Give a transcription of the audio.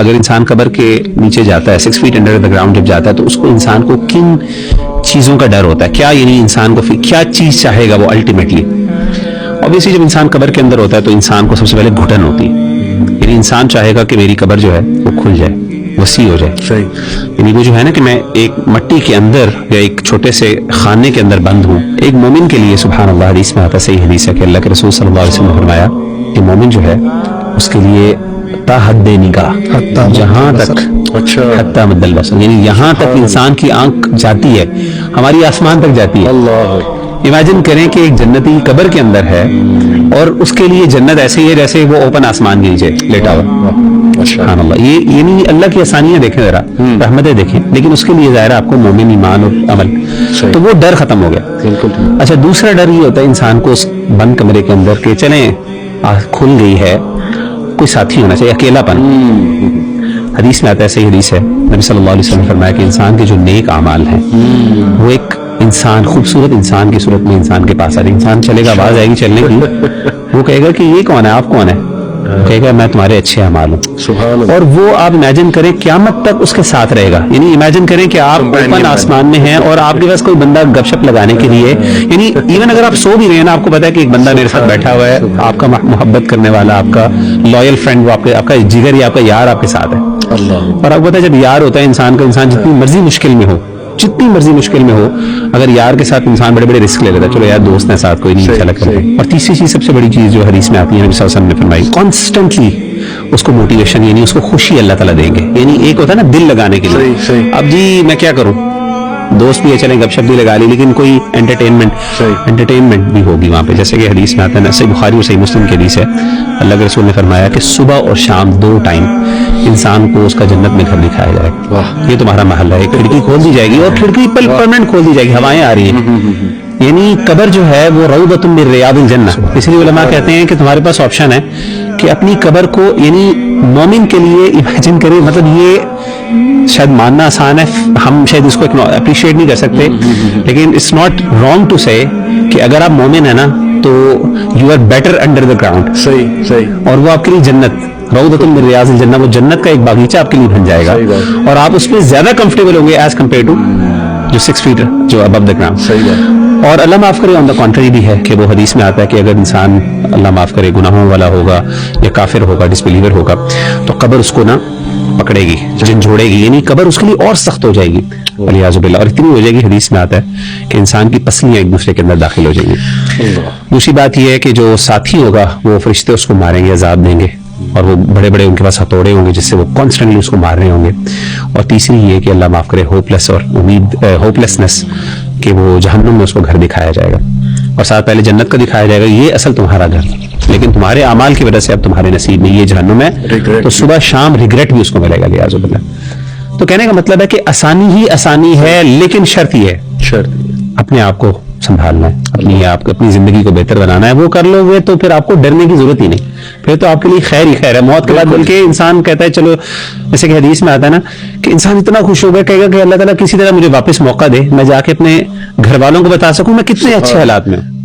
اگر انسان قبر کے نیچے جاتا ہے 6 feet انڈر دا گراؤنڈ جب جاتا ہے تو اس کو انسان کو کن چیزوں کا ڈر ہوتا ہے, کیا یعنی انسان کو کیا چیز چاہے گا وہ الٹیمیٹلی. اوبیسلی جب انسان قبر کے اندر ہوتا ہے تو انسان کو سب سے پہلے گھٹن ہوتی ہے, یعنی انسان چاہے گا کہ میری قبر جو ہے وہ کھل جائے, وسیع ہو جائے. یعنی وہ جو ہے نا کہ میں ایک مٹی کے اندر یا ایک چھوٹے سے خانے کے اندر بند ہوں. ایک مومن کے لیے سبحان اللہ حدیث میں آتا ہے, صحیح حدیث ہے کہ اللہ کے رسول صلی اللہ علیہ وسلم نے فرمایا کہ مومن جو ہے اس کے لیے تا حد نگاہ, جہاں تک حتی مد البصر, یعنی یہاں تک انسان کی آنکھ جاتی ہے, ہماری آسمان تک جاتی ہے. امیجن کریں کہ ایک جنتی قبر کے اندر ہے اور اس کے لیے جنت ایسے ہی ہے جیسے وہ اوپن آسمان کے نیچے لیٹا ہوا. سبحان اللہ. یہ یعنی اللہ کی آسانیاں دیکھیں ذرا, رحمتیں دیکھیں, لیکن اس کے لیے ظاہر آپ کو مومن ایمان اور عمل, تو وہ ڈر ختم ہو گیا. اچھا دوسرا ڈر یہ ہوتا ہے انسان کو اس بند کمرے کے اندر کہ چلیں کھل گئی ہے, کوئی ساتھی ہونا چاہیے, اکیلا پن. حدیث میں آتا ہے, صحیح حدیث ہے, نبی صلی اللہ علیہ وسلم نے فرمایا کہ انسان کے جو نیک اعمال ہیں وہ ایک انسان, خوبصورت انسان کی صورت میں انسان کے پاس آ رہی. انسان چلے گا, آواز آئے گی چلنے کی, وہ کہے گا کہ یہ کون ہے, آپ کون ہے, کہے گا میں تمہارے اچھے اعمال ہوں. اور وہ آپ امیجن کریں قیامت تک اس کے ساتھ رہے گا. یعنی امیجن کریں کہ آپ اوپن آسمان میں ہیں اور آپ کے پاس کوئی بندہ گپ شپ لگانے کے لیے, یعنی ایون اگر آپ سو بھی رہے ہیں نا, آپ کو پتا ہے کہ ایک بندہ میرے ساتھ بیٹھا ہوا ہے, آپ کا محبت کرنے والا, آپ کا لویل فرینڈ, وہ آپ کا جگر یا آپ کا یار آپ کے ساتھ ہے. اور آپ کو پتا ہے جب یار ہوتا ہے انسان کا, انسان جتنی مرضی مشکل میں ہو, جتنی مرضی مشکل میں ہو, اگر یار کے ساتھ انسان بڑے بڑے رسک لے لیتا ہے, چلو یار دوست ہیں ساتھ, کوئی نہیں, اچھا لگتا ہے. اور تیسری چیز سب سے بڑی چیز جو حدیث میں آتی ہے, نبی صلی اللہ علیہ وسلم نے فرمائی, کانسٹنٹلی اس کو موٹیویشن, یعنی اس کو خوشی اللہ تعالیٰ دیں گے. یعنی ایک ہوتا ہے نا دل لگانے کے لیے, اب جی میں کیا کروں, دوست بھی ہے چلیں گپ شپ بھی لگا لی, لیکن کوئی انٹرٹینمنٹ بھی ہوگی وہاں پہ. جیسے کہ حدیث میں آتا ہے نا, صحیح بخاری اور صحیح مسلم کی حدیث ہے, اللہ کے رسول نے فرمایا کہ صبح اور شام 2 ٹائم انسان کو اس کا جنت میں گھر دکھایا جائے گا. یہ تمہارا محل ہے, ایک کھڑکی کھول دی جائے گی, اور کھڑکی پرماننٹ کھول دی جائے گی, ہوائیں آ رہی ہیں. یعنی قبر جو ہے وہ روضۃ من ریاض الجنہ. اس لیے علماء کہتے ہیں کہ تمہارے پاس آپشن ہے کہ اپنی قبر کو, یعنی مومن کے لیے امیجن کریں, مطلب یہ شاید ماننا آسان ہے, ہم شاید اس کو اپریشیٹ نہیں کر سکتے, لیکن اٹس ناٹ رانگ ٹو سے کہ اگر آپ مومن ہیں نا تو you are better under the ground. صحیح. اور وہ آپ کے لیے جنت, روضۃ من ریاض الجنہ, وہ جنت کا ایک باغیچہ آپ کے لیے بن جائے گا, اور آپ اس میں زیادہ کمفرٹیبل ہوں گے ایز کمپیئر ٹو جو 6 feet جو ابو دا گراؤنڈ. اور اللہ معاف کرے, آن دا کانٹری بھی ہے کہ وہ حدیث میں آتا ہے کہ اگر انسان اللہ معاف کرے گناہوں والا ہوگا یا کافر ہوگا, ڈس بلیور ہوگا, تو قبر اس کو نا پکڑے گی, جھنجھوڑے گی, یعنی قبر اس کے لیے اور سخت ہو جائے گی والعیاذ باللہ, اور اتنی ہو جائے گی, حدیث میں آتا ہے کہ انسان کی پسلیاں ایک دوسرے کے اندر داخل ہو جائیں گی. دوسری بات یہ ہے کہ جو ساتھی ہوگا وہ فرشتے اس کو ماریں گے, عذاب دیں گے, اور وہ بڑے بڑے ان کے پاس ہتھوڑے ہوں گے جس سے وہ کانسٹنٹلی اس کو مار رہے ہوں گے. اور تیسری یہ کہ اللہ معاف کرے ہوپلیس اور ہوپلیسنس, کہ وہ جہنم میں اس کو گھر دکھایا جائے گا, اور ساتھ پہلے جنت کا دکھایا جائے گا, یہ اصل تمہارا گھر, لیکن تمہارے اعمال کی وجہ سے اب تمہارے نصیب میں یہ جہنم ہے, تو صبح شام ریگریٹ بھی اس کو ملے گا والعیاذ باللہ. تو کہنے کا مطلب ہے کہ آسانی ہی آسانی ہے, لیکن شرط یہ ہے اپنے آپ کو سنبھالنا ہے, اپنی زندگی کو بہتر بنانا ہے. وہ کر لو گے تو پھر آپ کو ڈرنے کی ضرورت ہی نہیں, پھر تو آپ کے لیے خیر ہی خیر ہے. موت کے بعد بلکہ انسان کہتا ہے چلو, جیسے کہ حدیث میں آتا ہے نا کہ انسان اتنا خوش ہو گیا, کہے گا کہ اللہ تعالیٰ کسی طرح مجھے واپس موقع دے, میں جا کے اپنے گھر والوں کو بتا سکوں میں کتنے اچھے حالات میں ہوں.